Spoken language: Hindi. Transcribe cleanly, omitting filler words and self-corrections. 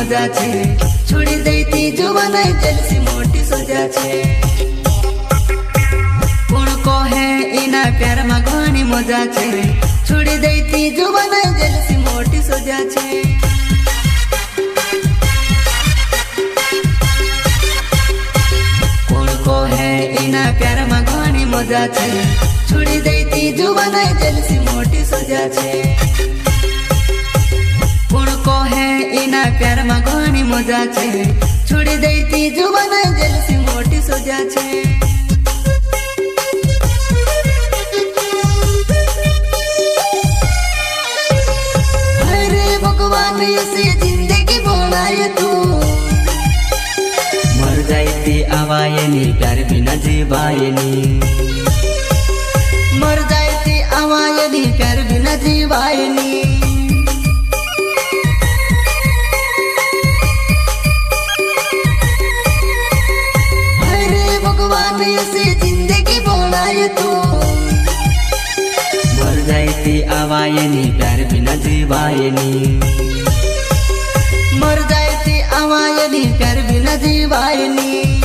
मजा छे छोड़ी देती जुवानाई जलसी मोटी सजा छे। कोण कोहे इना प्यार में घणी मजा छे छोड़ी देती जुवानाई जलसी मोटी सजा छे। कोण कोहे इना प्यार में घणी मजा छे छोड़ी देती जुवानाई जलसी मोटी सजा छे। कोण कोहे इना प्यार में घणी मजा छे छोड़ी देती जुवानाई जलसी मोटी सजा छे। हरे भगवान ऐसी जिंदगी बनाए तू मर जाती आवाए नी प्यार बिना जीवाए नी। मर जाती आवाए नी प्यार बिना जीवाए नी। भगवान ऐसी जिंदगी बनाए तू मर जाती आवाए नी प्यार बिना जीवाए नी। मर जाती आवाए नी प्यार बिना जीवाए नी।